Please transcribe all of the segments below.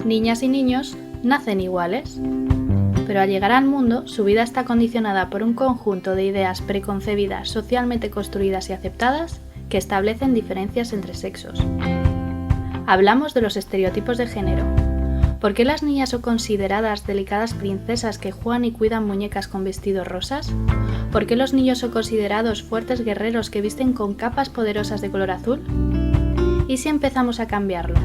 Niñas y niños nacen iguales, pero al llegar al mundo su vida está condicionada por un conjunto de ideas preconcebidas, socialmente construidas y aceptadas que establecen diferencias entre sexos. Hablamos de los estereotipos de género. ¿Por qué las niñas son consideradas delicadas princesas que juegan y cuidan muñecas con vestidos rosas? ¿Por qué los niños son considerados fuertes guerreros que visten con capas poderosas de color azul? ¿Y si empezamos a cambiarlo?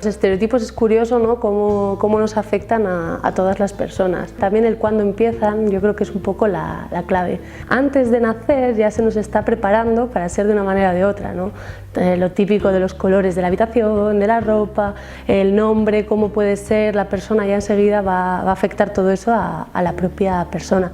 Los estereotipos es curioso, ¿no? Cómo nos afectan a todas las personas. También el cuándo empiezan, yo creo que es un poco la clave. Antes de nacer ya se nos está preparando para ser de una manera o de otra, ¿no? Lo típico de los colores de la habitación, de la ropa, el nombre, cómo puede ser la persona, ya enseguida va a afectar todo eso a la propia persona.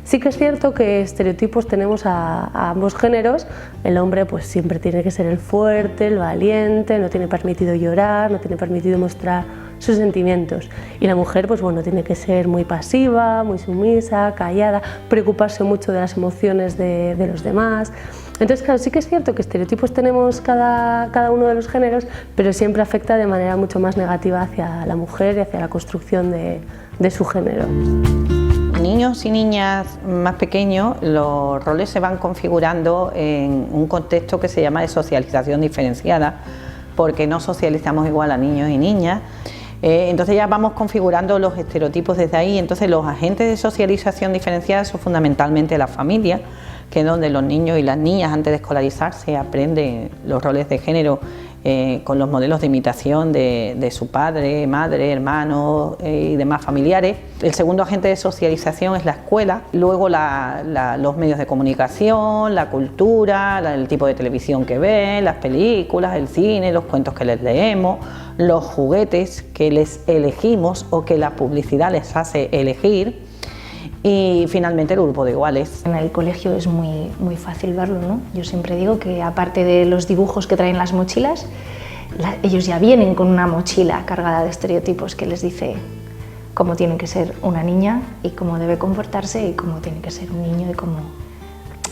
Sí que es cierto que estereotipos tenemos a ambos géneros. El hombre pues siempre tiene que ser el fuerte, el valiente, no tiene permitido llorar, no tiene permitido mostrar sus sentimientos. Y la mujer pues bueno, tiene que ser muy pasiva, muy sumisa, callada, preocuparse mucho de las emociones de los demás. Entonces claro, sí que es cierto que estereotipos tenemos cada uno de los géneros, pero siempre afecta de manera mucho más negativa hacia la mujer y hacia la construcción de su género. Niños y niñas más pequeños, los roles se van configurando en un contexto que se llama de socialización diferenciada, porque no socializamos igual a niños y niñas. Entonces ya vamos configurando los estereotipos desde ahí. Entonces los agentes de socialización diferenciada son fundamentalmente la familia, que es donde los niños y las niñas antes de escolarizarse aprenden los roles de género con los modelos de imitación de su padre, madre, hermanos y demás familiares. El segundo agente de socialización es la escuela, luego los medios de comunicación, la cultura, el tipo de televisión que ven, las películas, el cine, los cuentos que les leemos, los juguetes que les elegimos o que la publicidad les hace elegir. Y finalmente el grupo de iguales. En el colegio es muy fácil verlo, ¿no? Yo siempre digo que aparte de los dibujos que traen las mochilas, ellos ya vienen con una mochila cargada de estereotipos que les dice cómo tiene que ser una niña y cómo debe comportarse y cómo tiene que ser un niño y cómo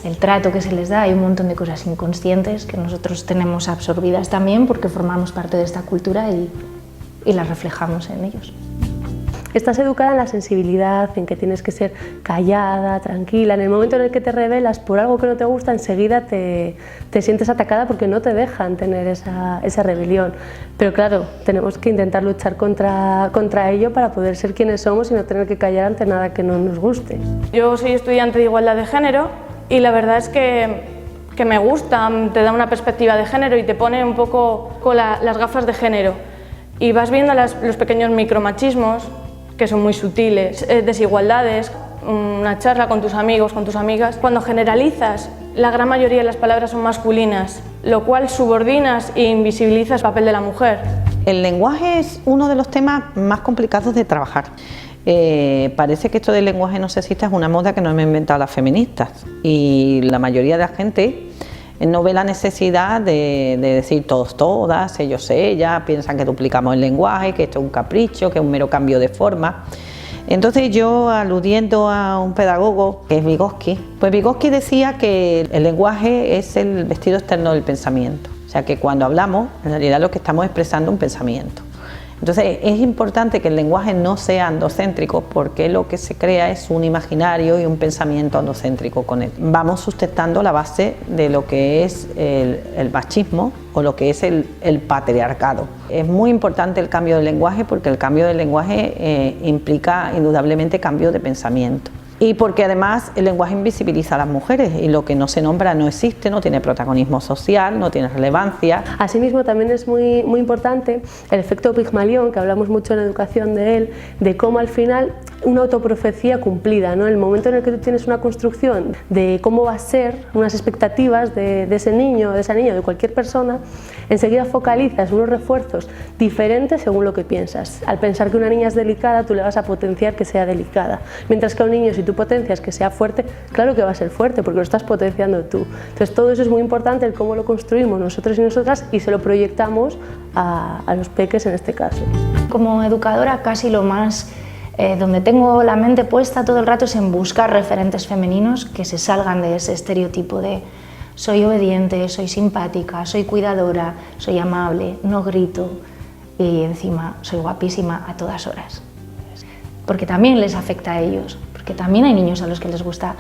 el trato que se les da. Hay un montón de cosas inconscientes que nosotros tenemos absorbidas también porque formamos parte de esta cultura y las reflejamos en ellos. Estás educada en la sensibilidad, en que tienes que ser callada, tranquila. En el momento en el que te rebelas por algo que no te gusta, enseguida te sientes atacada porque no te dejan tener esa rebelión. Pero claro, tenemos que intentar luchar contra ello para poder ser quienes somos y no tener que callar ante nada que no nos guste. Yo soy estudiante de igualdad de género y la verdad es que me gusta, te da una perspectiva de género y te pone un poco con las gafas de género. Y vas viendo los pequeños micromachismos, que son muy sutiles, desigualdades, una charla con tus amigos, con tus amigas. Cuando generalizas, la gran mayoría de las palabras son masculinas, lo cual subordinas e invisibilizas el papel de la mujer. El lenguaje es uno de los temas más complicados de trabajar. Parece que esto del lenguaje no sexista es una moda que no hemos inventado las feministas y la mayoría de la gente no ve la necesidad de decir todos, todas, ellos, ellas, piensan que duplicamos el lenguaje, que esto es un capricho, que es un mero cambio de forma. Entonces yo, aludiendo a un pedagogo que es Vygotsky, pues Vygotsky decía que el lenguaje es el vestido externo del pensamiento, o sea que cuando hablamos, en realidad lo que estamos expresando es un pensamiento. Entonces es importante que el lenguaje no sea androcéntrico porque lo que se crea es un imaginario y un pensamiento androcéntrico con él. Vamos sustentando la base de lo que es el machismo o lo que es el patriarcado. Es muy importante el cambio del lenguaje porque el cambio del lenguaje implica indudablemente cambio de pensamiento. Y porque además el lenguaje invisibiliza a las mujeres y lo que no se nombra no existe, no tiene protagonismo social, no tiene relevancia. Asimismo también es muy importante el efecto Pigmalión, que hablamos mucho en educación de él, de cómo al final una autoprofecía cumplida, ¿no? El momento en el que tú tienes una construcción de cómo va a ser, unas expectativas de ese niño, de esa niña, de cualquier persona, enseguida focalizas unos refuerzos diferentes según lo que piensas. Al pensar que una niña es delicada, tú le vas a potenciar que sea delicada, mientras que a un niño, si tú potencias que sea fuerte, claro que va a ser fuerte porque lo estás potenciando tú. Entonces todo eso es muy importante, el cómo lo construimos nosotros y nosotras y se lo proyectamos a los peques en este caso. Como educadora casi lo más donde tengo la mente puesta todo el rato es en buscar referentes femeninos que se salgan de ese estereotipo de soy obediente, soy simpática, soy cuidadora, soy amable, no grito. y encima soy guapísima a todas horas. Porque también les afecta a ellos, porque también hay niños a los que les gusta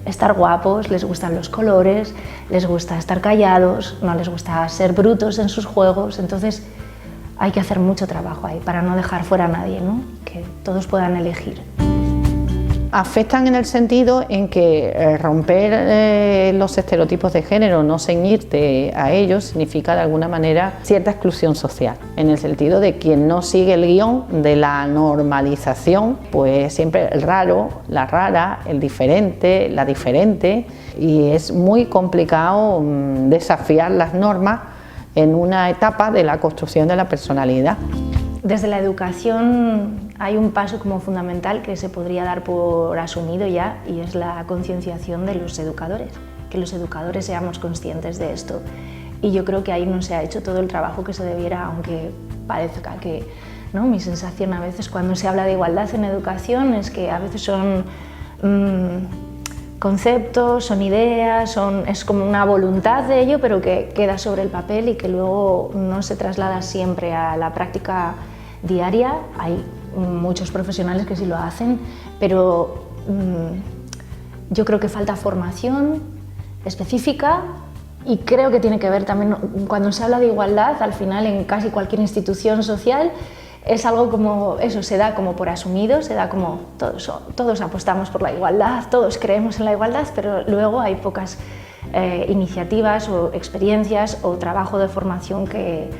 estar guapos, les gustan los colores, les gusta estar callados, no les gusta ser brutos en sus juegos, entonces hay que hacer mucho trabajo ahí para no dejar fuera a nadie, ¿no? Que todos puedan elegir. Afectan en el sentido en que romper los estereotipos de género, no ceñirte a ellos, significa de alguna manera cierta exclusión social, en el sentido de quien no sigue el guión de la normalización, pues siempre el raro, la rara, el diferente, la diferente, y es muy complicado desafiar las normas en una etapa de la construcción de la personalidad. Desde la educación hay un paso como fundamental que se podría dar por asumido ya, y es la concienciación de los educadores, que los educadores seamos conscientes de esto. Y yo creo que ahí no se ha hecho todo el trabajo que se debiera, aunque parezca que, ¿no? Mi sensación a veces cuando se habla de igualdad en educación es que a veces son conceptos, son ideas, es como una voluntad de ello, pero que queda sobre el papel y que luego no se traslada siempre a la práctica diaria. Hay muchos profesionales que sí lo hacen, pero yo creo que falta formación específica, y creo que tiene que ver también, cuando se habla de igualdad, al final en casi cualquier institución social, es algo como eso, se da como por asumido, se da como todos apostamos por la igualdad, todos creemos en la igualdad, pero luego hay pocas iniciativas o experiencias o trabajo de formación que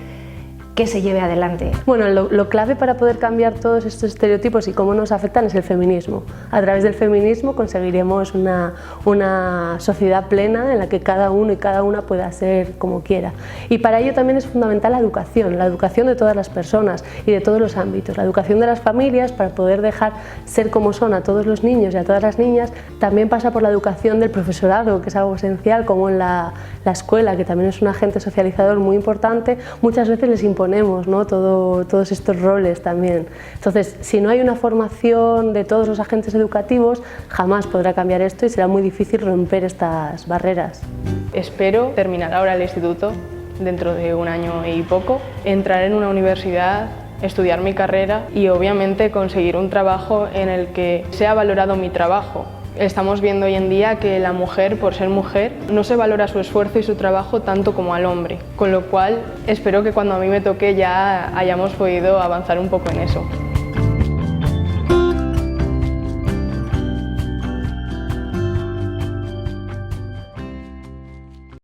se lleve adelante. Bueno, lo clave para poder cambiar todos estos estereotipos y cómo nos afectan es el feminismo. A través del feminismo conseguiremos una sociedad plena en la que cada uno y cada una pueda ser como quiera. Y para ello también es fundamental la educación de todas las personas y de todos los ámbitos. La educación de las familias, para poder dejar ser como son a todos los niños y a todas las niñas, también pasa por la educación del profesorado, que es algo esencial, como en la escuela, que también es un agente socializador muy importante. Muchas veces les imponemos, ¿no? Todos estos roles también. Entonces, si no hay una formación de todos los agentes educativos, jamás podrá cambiar esto y será muy difícil romper estas barreras. Espero terminar ahora el instituto dentro de un año y poco, entrar en una universidad, estudiar mi carrera y obviamente conseguir un trabajo en el que sea valorado mi trabajo. Estamos viendo hoy en día que la mujer, por ser mujer, no se valora su esfuerzo y su trabajo tanto como al hombre, con lo cual espero que cuando a mí me toque ya hayamos podido avanzar un poco en eso.